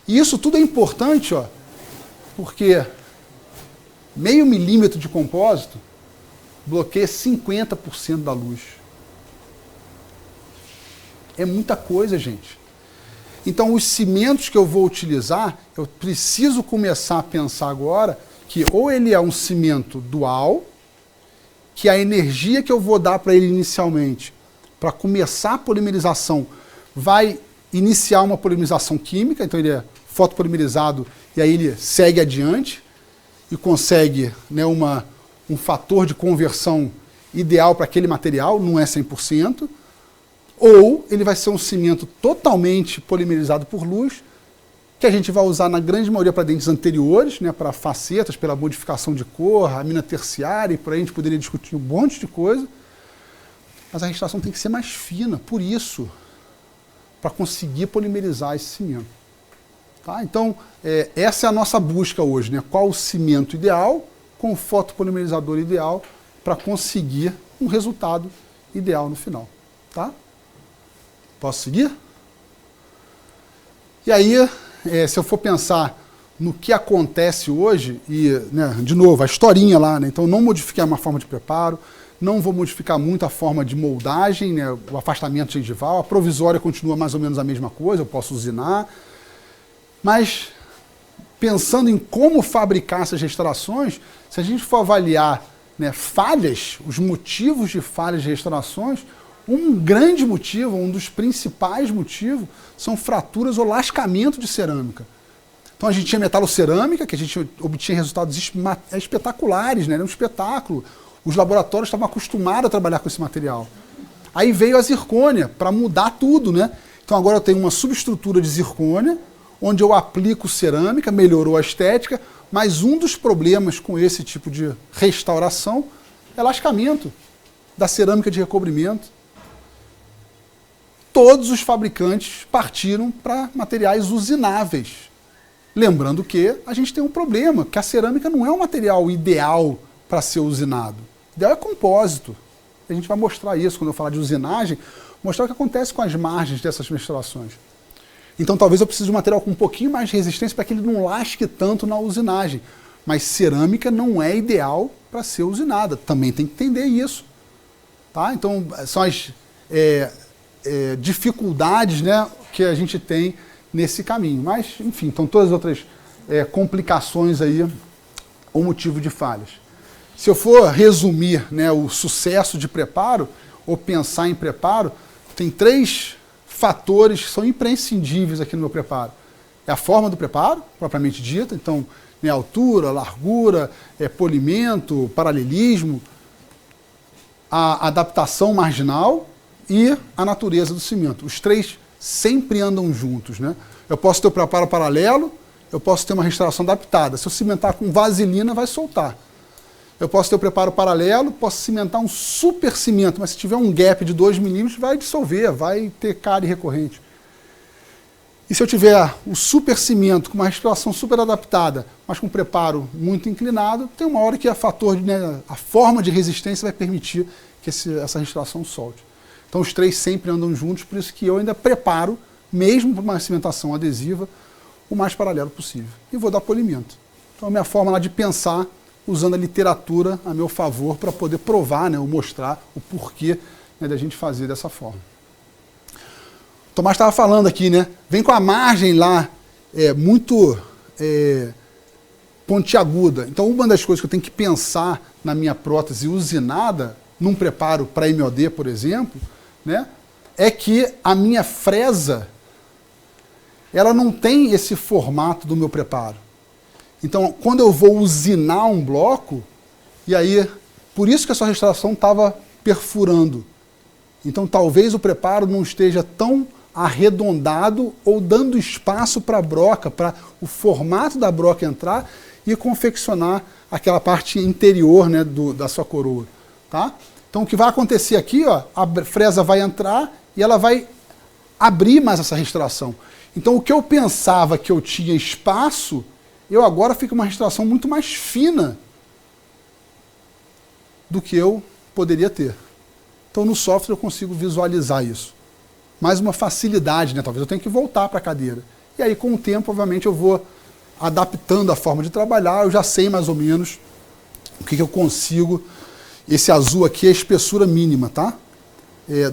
E isso tudo é importante, ó, porque meio milímetro de compósito bloqueia 50% da luz. É muita coisa, gente. Então, os cimentos que eu vou utilizar, eu preciso começar a pensar agora que ou ele é um cimento dual, que a energia que eu vou dar para ele inicialmente, para começar a polimerização, vai iniciar uma polimerização química, então ele é fotopolimerizado e aí ele segue adiante e consegue, né, um fator de conversão ideal para aquele material, não é 100%, ou ele vai ser um cimento totalmente polimerizado por luz, que a gente vai usar na grande maioria para dentes anteriores, né, para facetas, pela modificação de cor, amina terciária, e por aí a gente poderia discutir um monte de coisa, mas a restauração tem que ser mais fina, por isso, para conseguir polimerizar esse cimento. Tá? Então, essa é a nossa busca hoje, né? Qual o cimento ideal, com o fotopolimerizador ideal, para conseguir um resultado ideal no final. Tá? Posso seguir? E aí, se eu for pensar no que acontece hoje, e, né, de novo, a historinha lá, né? Então não modifiquei uma forma de preparo, não vou modificar muito a forma de moldagem, né, o afastamento gengival, a provisória continua mais ou menos a mesma coisa, eu posso usinar, mas pensando em como fabricar essas restaurações, se a gente for avaliar, né, falhas, os motivos de falhas de restaurações, um grande motivo, um dos principais motivos, são fraturas ou lascamento de cerâmica. Então a gente tinha metalocerâmica, que a gente obtinha resultados espetaculares, né? Era um espetáculo. Os laboratórios estavam acostumados a trabalhar com esse material. Aí veio a zircônia, para mudar tudo, né? Então agora eu tenho uma subestrutura de zircônia, onde eu aplico cerâmica, melhorou a estética, mas um dos problemas com esse tipo de restauração é lascamento da cerâmica de recobrimento. Todos os fabricantes partiram para materiais usináveis. Lembrando que a gente tem um problema, que a cerâmica não é um material ideal para ser usinado. O ideal é compósito. A gente vai mostrar isso quando eu falar de usinagem, mostrar o que acontece com as margens dessas restaurações. Então talvez eu precise de um material com um pouquinho mais de resistência para que ele não lasque tanto na usinagem. Mas cerâmica não é ideal para ser usinada. Também tem que entender isso. Tá? Então são as dificuldades, né, que a gente tem nesse caminho. Mas, enfim, então todas as outras complicações aí, o motivo de falhas. Se eu for resumir, né, o sucesso de preparo, ou pensar em preparo, tem 3 fatores que são imprescindíveis aqui no meu preparo. É a forma do preparo, propriamente dita, então, né, altura, largura, polimento, paralelismo, a adaptação marginal e a natureza do cimento. Os 3 sempre andam juntos, né? Eu posso ter o preparo paralelo, eu posso ter uma restauração adaptada. Se eu cimentar com vaselina, vai soltar. Eu posso ter o preparo paralelo, posso cimentar um super cimento, mas se tiver um gap de 2 milímetros, vai dissolver, vai ter cárie recorrente. E se eu tiver o super cimento com uma restauração super adaptada, mas com um preparo muito inclinado, tem uma hora que a forma de resistência vai permitir que essa restauração solte. Então os 3 sempre andam juntos, por isso que eu ainda preparo, mesmo para uma cimentação adesiva, o mais paralelo possível. E vou dar polimento. Então a minha forma lá de pensar, usando a literatura a meu favor, para poder provar, né, ou mostrar o porquê, né, da gente fazer dessa forma. O Tomás estava falando aqui, né? Vem com a margem lá muito pontiaguda. Então uma das coisas que eu tenho que pensar na minha prótese usinada, num preparo para MOD, por exemplo, né, é que a minha fresa, ela não tem esse formato do meu preparo. Então, quando eu vou usinar um bloco, e aí, por isso que a sua restauração estava perfurando. Então, talvez o preparo não esteja tão arredondado ou dando espaço para a broca, para o formato da broca entrar e confeccionar aquela parte interior, né, da sua coroa. Tá? Então o que vai acontecer aqui, ó, a fresa vai entrar e ela vai abrir mais essa restauração. Então o que eu pensava que eu tinha espaço, eu agora fico uma restauração muito mais fina do que eu poderia ter. Então no software eu consigo visualizar isso. Mais uma facilidade, né? Talvez eu tenha que voltar para a cadeira E aí, com o tempo, obviamente, eu vou adaptando a forma de trabalhar, eu já sei mais ou menos o que eu consigo. Esse azul aqui é a espessura mínima, tá?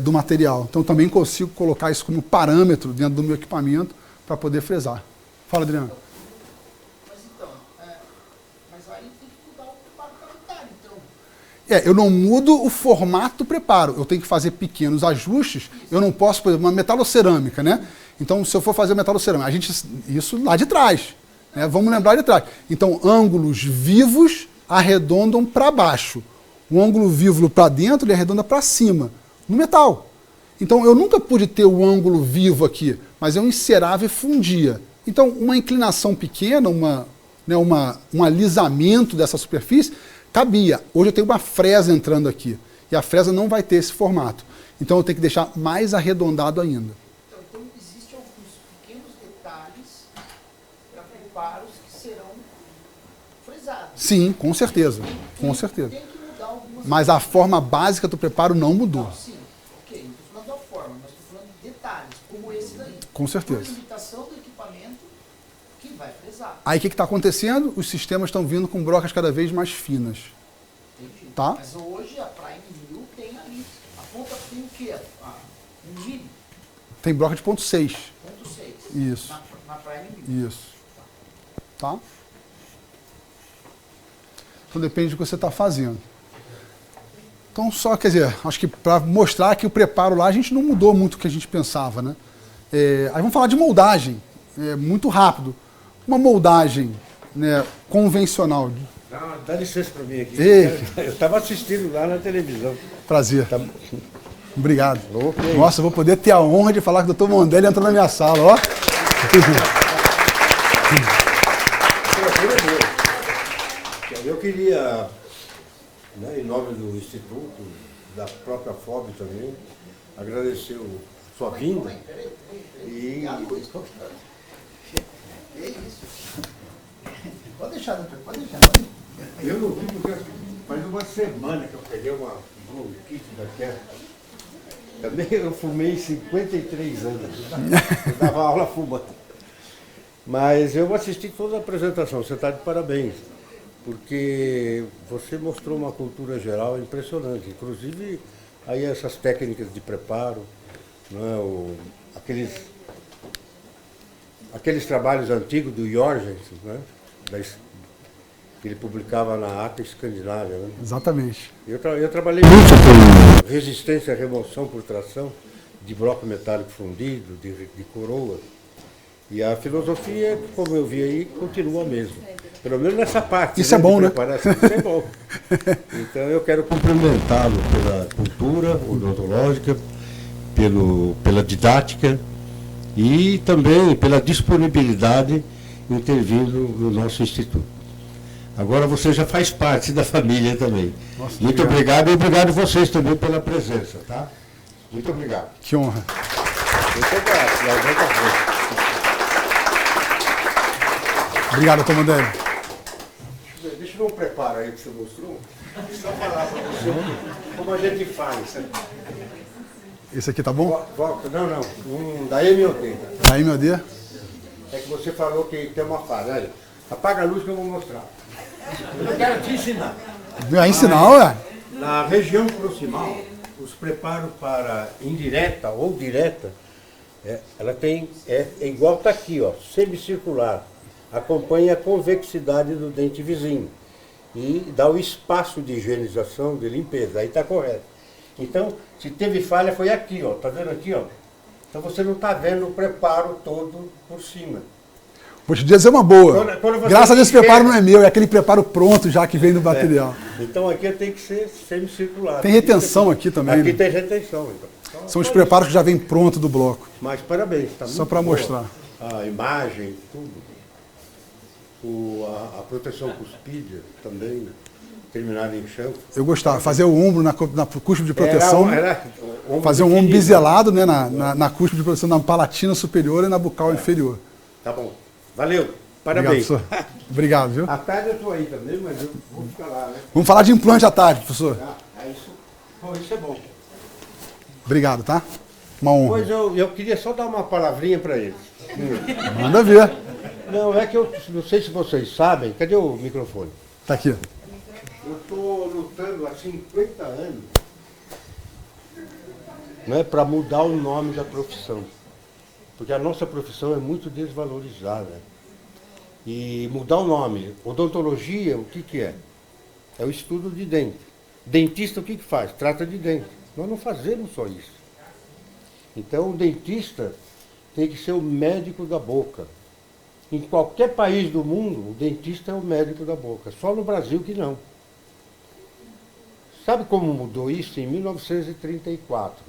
Do material. Então, eu também consigo colocar isso como parâmetro dentro do meu equipamento para poder fresar. Fala, Adriano. Mas aí tem que mudar o preparo cavitário, então. Eu não mudo o formato do preparo, eu tenho que fazer pequenos ajustes. Eu não posso, por exemplo, uma metalocerâmica, né? Então, se eu for fazer metalocerâmica, isso lá de trás, né? Vamos lembrar de trás. Então, ângulos vivos arredondam para baixo. O ângulo vivo para dentro, ele arredonda para cima, no metal. Então, eu nunca pude ter o ângulo vivo aqui, mas eu encerava e fundia. Então, uma inclinação pequena, um alisamento dessa superfície, cabia. Hoje eu tenho uma fresa entrando aqui, e a fresa não vai ter esse formato. Então, eu tenho que deixar mais arredondado ainda. Então existem alguns pequenos detalhes para preparos que serão fresados. Sim, com certeza. Com certeza. Tem que mudar algumas Mas a forma básica do preparo não mudou. Não, sim, ok. Não estou falando da forma, mas estou falando de detalhes, como esse daí. Com certeza. Por limitação do equipamento que vai fresar. Aí o que está acontecendo? Os sistemas estão vindo com brocas cada vez mais finas. Entendi. Tá? Mas hoje a Prime 1000 tem ali, a ponta tem o quê? 1 milho, Tem broca de ponto 6. ponto 6. Isso. Na Prime 1000. Isso. Tá? Então depende do que você está fazendo. Então só, quer dizer, acho que para mostrar que o preparo lá a gente não mudou muito o que a gente pensava, né? Aí vamos falar de moldagem, muito rápido. Uma moldagem, né, convencional. Não, dá licença para mim aqui. Ei. Eu estava assistindo lá na televisão. Prazer. Tá... Obrigado. Ok. Nossa, eu vou poder ter a honra de falar que o Dr. Mondelli entrou na minha sala, ó. Eu queria, né, em nome do Instituto, da própria FOB também, agradecer a sua vinda. E... Pode deixar, doutor, pode deixar. Eu não vi porque faz uma semana que eu peguei uma bronquite daquela. Também eu fumei 53 anos. Eu dava aula fumando. Mas eu assisti toda a apresentação, você está de parabéns. Porque você mostrou uma cultura geral impressionante. Inclusive, aí essas técnicas de preparo, né, aqueles trabalhos antigos do Jorgensen, né, que ele publicava na ATA Escandinávia. Né? Exatamente. Eu trabalhei muito com resistência à remoção por tração de bloco metálico fundido, de coroa. E a filosofia, como eu vi aí, continua a mesma. Pelo menos nessa parte. Isso, né, é bom, né? Isso é bom. Então eu quero cumprimentá-lo pela cultura odontológica, pela didática e também pela disponibilidade intervindo no nosso instituto. Agora você já faz parte da família também. Nossa, muito obrigado e obrigado a vocês também pela presença, tá? Muito obrigado. Que honra. Muito obrigado. Obrigado, Dr. Mondelli. Deixa eu ver um preparo aí que você mostrou. Só falar para você como a gente faz. Esse aqui tá bom? Volta, não. Da M80. Da MOD? É que você falou que tem uma falha. Aí, apaga a luz que eu vou mostrar. Eu quero te ensinar. Vai ensinar, ué? Na região proximal, os preparos para indireta ou direta, ela é igual está aqui, ó, semicircular. Acompanha a convexidade do dente vizinho e dá o espaço de higienização, de limpeza. Aí está correto. Então, se teve falha, foi aqui, ó. Tá vendo aqui, ó? Então você não está vendo o preparo todo por cima. Vou te dizer uma boa. Quando Graças a Deus esse preparo não é meu, é aquele preparo pronto já que vem do material. Então aqui tem que ser semicircular. Tem retenção aqui também. Aqui né? tem retenção. Então, São os preparos que já vêm pronto do bloco. mas parabéns. Tá Só muito para boa. mostrar. A imagem, tudo. A proteção cuspídea também, né? Terminada em chanfre. Eu gostava, fazer o ombro na cúspide de proteção, Era fazer um ombro biselado, né, na cúspide de proteção, na palatina superior e na bucal inferior. Tá bom. Valeu. Parabéns. Obrigado, professor. Obrigado, viu? À tarde eu estou aí também, mas eu vou ficar lá, né? Vamos falar de implante à tarde, professor. Isso. Bom, isso é bom. Obrigado, tá? Uma honra. Pois eu queria só dar uma palavrinha para eles. Manda ver. Não, é que eu não sei se vocês sabem. Cadê o microfone? Tá aqui. Eu estou lutando há 50 anos, né, para mudar o nome da profissão. Porque a nossa profissão é muito desvalorizada. E mudar o nome. Odontologia, o que que é? É o estudo de dente. Dentista, o que que faz? Trata de dente. Nós não fazemos só isso. Então, o dentista tem que ser o médico da boca. Em qualquer país do mundo, o dentista é o médico da boca. Só no Brasil que não. Sabe como mudou isso? Em 1934.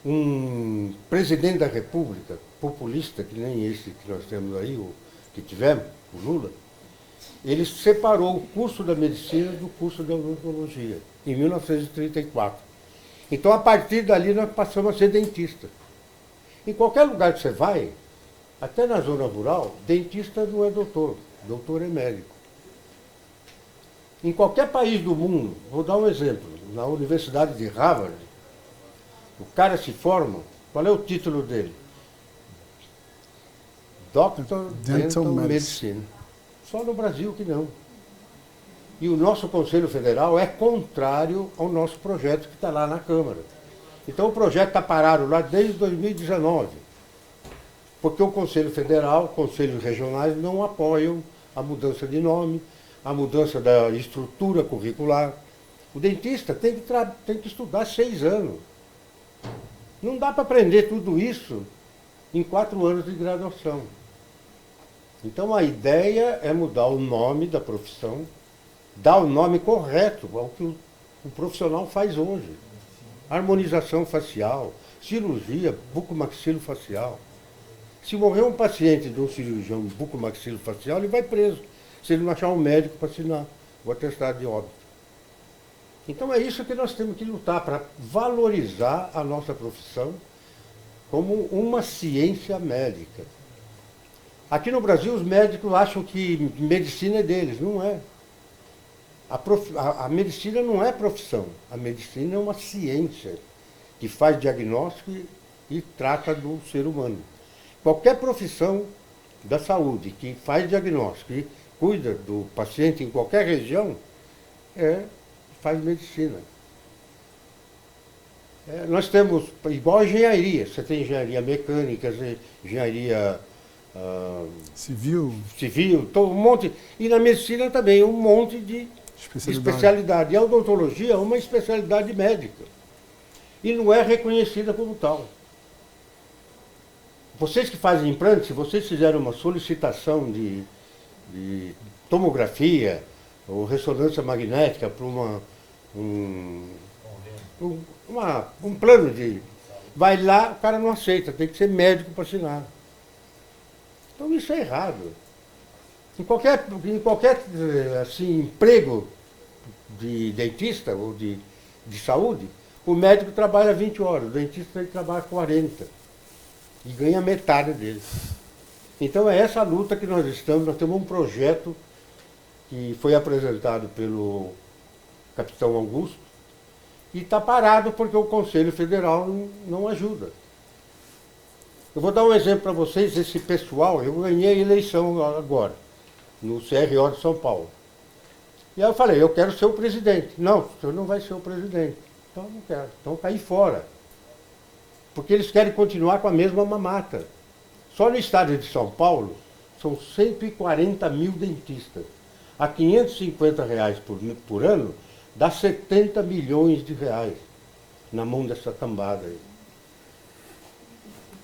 Um presidente da República, populista, que nem esse que nós temos aí, o que tivemos, o Lula, ele separou o curso da medicina do curso da odontologia, em 1934. Então, a partir dali, nós passamos a ser dentista. Em qualquer lugar que você vai, até na zona rural, dentista não é doutor, doutor é médico. Em qualquer país do mundo, vou dar um exemplo, na Universidade de Harvard, o cara se forma, qual é o título dele? Doctor Dental Medicine. Só no Brasil que não. E o nosso Conselho Federal é contrário ao nosso projeto que está lá na Câmara. Então o projeto está parado lá desde 2019. Porque o Conselho Federal, conselhos regionais não apoiam a mudança de nome, a mudança da estrutura curricular. O dentista tem que estudar 6 anos. Não dá para aprender tudo isso em 4 anos de graduação. Então a ideia é mudar o nome da profissão, dar o nome correto ao que o profissional faz hoje. Harmonização facial, cirurgia bucomaxilofacial. Se morrer um paciente de um cirurgião bucomaxilofacial, ele vai preso, se ele não achar um médico para assinar o atestado de óbito. Então é isso que nós temos que lutar, para valorizar a nossa profissão como uma ciência médica. Aqui no Brasil, os médicos acham que medicina é deles. Não é. A medicina não é profissão. A medicina é uma ciência que faz diagnóstico e trata do ser humano. Qualquer profissão da saúde que faz diagnóstico e cuida do paciente em qualquer região, faz medicina. Nós temos, igual a engenharia, você tem engenharia mecânica, engenharia civil, um monte. E na medicina também, um monte de especialidade. E a odontologia é uma especialidade médica. E não é reconhecida como tal. Vocês que fazem implante, se vocês fizerem uma solicitação de tomografia ou ressonância magnética para um plano de... Vai lá, o cara não aceita, tem que ser médico para assinar. Então isso é errado. Em qualquer assim, emprego de dentista ou de saúde, o médico trabalha 20 horas, o dentista trabalha 40 e ganha metade dele. Então é essa luta que nós temos um projeto que foi apresentado pelo capitão Augusto e está parado porque o Conselho Federal não ajuda. Eu vou dar um exemplo para vocês, esse pessoal, eu ganhei a eleição agora, no CRO de São Paulo. E aí eu falei, eu quero ser o presidente. Não, o senhor não vai ser o presidente. Então eu não quero, então cair fora. Porque eles querem continuar com a mesma mamata. Só no estado de São Paulo, são 140 mil dentistas. A R$550 por ano, dá 70 milhões de reais na mão dessa cambada aí.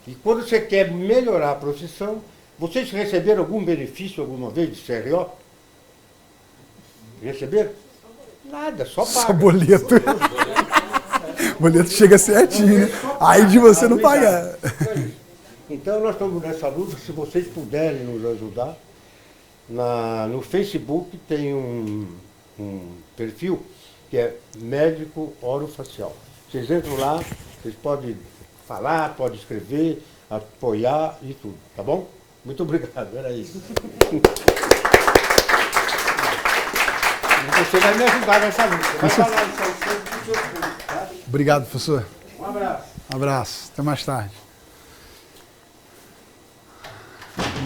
E quando você quer melhorar a profissão, vocês receberam algum benefício alguma vez de CRO? Receberam? Nada, só paga. Só boleto. O boleto chega certinho, né? Aí de você não pagar. Então nós estamos nessa luta, se vocês puderem nos ajudar. No Facebook tem um perfil que é médico orofacial. Vocês entram lá, vocês podem falar, podem escrever, apoiar e tudo, tá bom? Muito obrigado, era isso. Você vai me ajudar nessa luta. Vai falar isso ao seu público, tá? Obrigado, professor. Um abraço. Um abraço. Até mais tarde.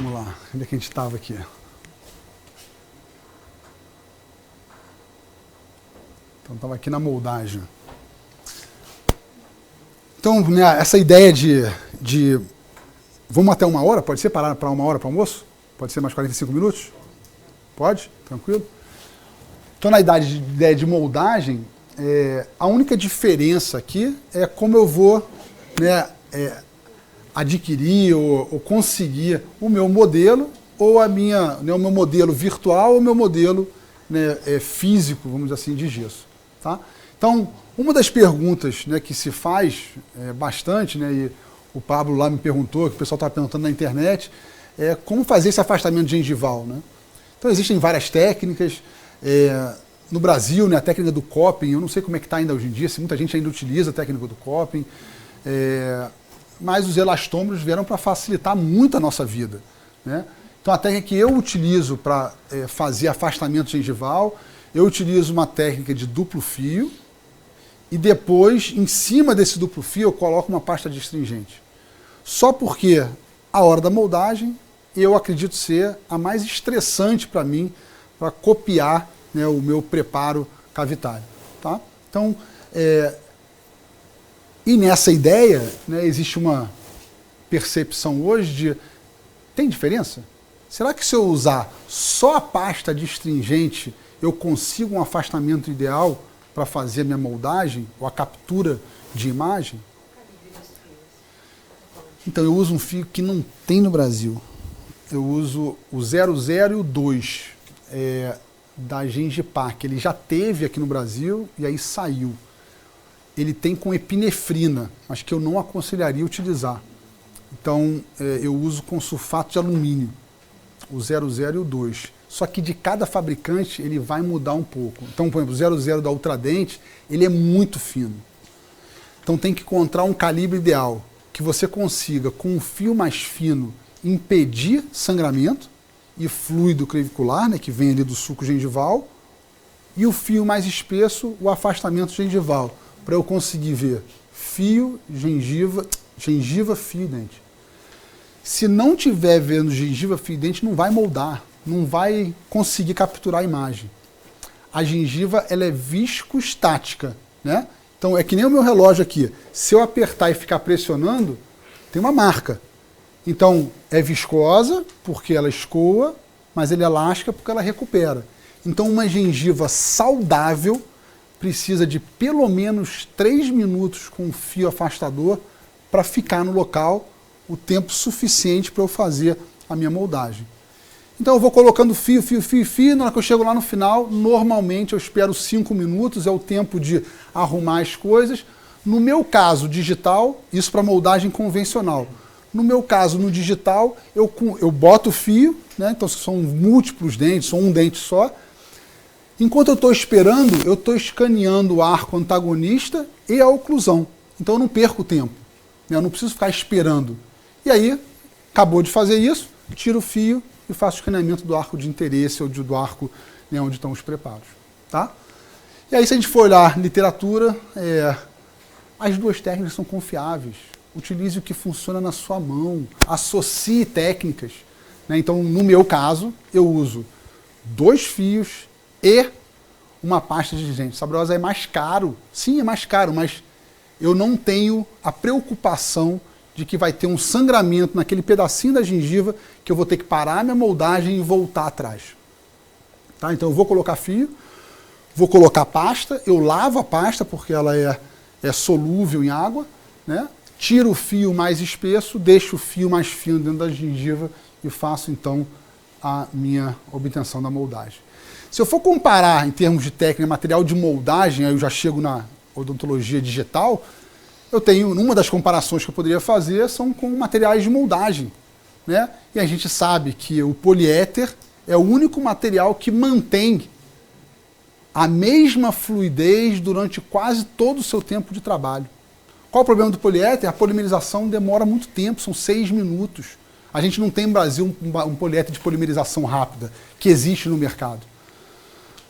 Vamos lá, onde é que a gente estava aqui? Então, estava aqui na moldagem. Então, né, essa ideia de... Vamos até 1 hora? Pode ser parar para 1 hora para almoço? Pode ser mais 45 minutos? Pode? Tranquilo? Então, na ideia de moldagem, a única diferença aqui é como eu vou, né, adquirir ou conseguir o meu modelo ou né, o meu modelo virtual ou o meu modelo, né, físico, vamos dizer assim, de gesso. Tá? Então, uma das perguntas, né, que se faz bastante, né, e o Pablo lá me perguntou, que o pessoal estava perguntando na internet, é como fazer esse afastamento gengival. Né? Então, existem várias técnicas. No Brasil, né, a técnica do Copping, eu não sei como é que está ainda hoje em dia, se muita gente ainda utiliza a técnica do Copping, mas os elastômeros vieram para facilitar muito a nossa vida. Né? Então, a técnica que eu utilizo para fazer afastamento gengival, eu utilizo uma técnica de duplo fio e depois, em cima desse duplo fio, eu coloco uma pasta de astringente. Só porque a hora da moldagem, eu acredito ser a mais estressante para mim, para copiar, né, o meu preparo cavitário. Tá? Então, e nessa ideia, né, existe uma percepção hoje de... Tem diferença? Será que se eu usar só a pasta de astringente, eu consigo um afastamento ideal para fazer a minha moldagem ou a captura de imagem? Então, eu uso um fio que não tem no Brasil. Eu uso o 00 e o 2 da Gengipac. Ele já teve aqui no Brasil e aí saiu. Ele tem com epinefrina, mas que eu não aconselharia utilizar. Então, eu uso com sulfato de alumínio, o 00 e o 2. Só que de cada fabricante ele vai mudar um pouco. Então, por exemplo, o 00 da Ultradente, ele é muito fino. Então tem que encontrar um calibre ideal, que você consiga, com um fio mais fino, impedir sangramento e fluido clavicular, né, que vem ali do suco gengival, e o fio mais espesso, o afastamento gengival, para eu conseguir ver fio, gengiva, fio e dente. Se não tiver vendo gengiva, fio e dente, não vai moldar, não vai conseguir capturar a imagem. A gengiva, ela é viscoestática, né? Então é que nem o meu relógio aqui. Se eu apertar e ficar pressionando, tem uma marca. Então é viscosa porque ela escoa, mas ela é elástica porque ela recupera. Então uma gengiva saudável precisa de pelo menos 3 minutos com um fio afastador para ficar no local o tempo suficiente para eu fazer a minha moldagem. Então eu vou colocando fio, na hora que eu chego lá no final, normalmente eu espero 5 minutos, é o tempo de arrumar as coisas. No meu caso, digital, isso para moldagem convencional. No meu caso, no digital, eu boto o fio, né? Então são múltiplos dentes, ou um dente só. Enquanto eu estou esperando, eu estou escaneando o arco antagonista e a oclusão. Então eu não perco tempo, né? Eu não preciso ficar esperando. E aí, acabou de fazer isso, tiro o fio e faço o escaneamento do arco de interesse ou do arco, né, onde estão os preparos. Tá? E aí, se a gente for olhar literatura, as duas técnicas são confiáveis. Utilize o que funciona na sua mão. Associe técnicas. Né? Então, no meu caso, eu uso 2 fios e uma pasta de astringente. Saborosa é mais caro. Sim, é mais caro, mas eu não tenho a preocupação de que vai ter um sangramento naquele pedacinho da gengiva que eu vou ter que parar a minha moldagem e voltar atrás. Tá? Então eu vou colocar fio, vou colocar pasta, eu lavo a pasta porque ela é solúvel em água, né? Tiro o fio mais espesso, deixo o fio mais fino dentro da gengiva e faço então a minha obtenção da moldagem. Se eu for comparar em termos de técnica, material de moldagem, aí eu já chego na odontologia digital, eu tenho, uma das comparações que eu poderia fazer são com materiais de moldagem, né? E a gente sabe que o poliéter é o único material que mantém a mesma fluidez durante quase todo o seu tempo de trabalho. Qual o problema do poliéter? A polimerização demora muito tempo, são 6 minutos. A gente não tem no Brasil um poliéter de polimerização rápida, que existe no mercado.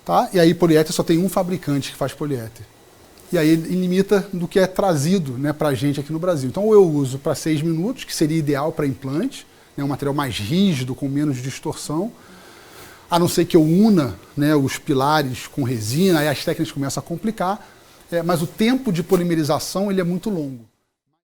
Tá? E aí poliéter só tem um fabricante que faz poliéter. E aí ele limita do que é trazido, né, para a gente aqui no Brasil. Então, ou eu uso para 6 minutos, que seria ideal para implante, né, um material mais rígido, com menos distorção, a não ser que eu una, né, os pilares com resina, aí as técnicas começam a complicar, mas o tempo de polimerização ele é muito longo.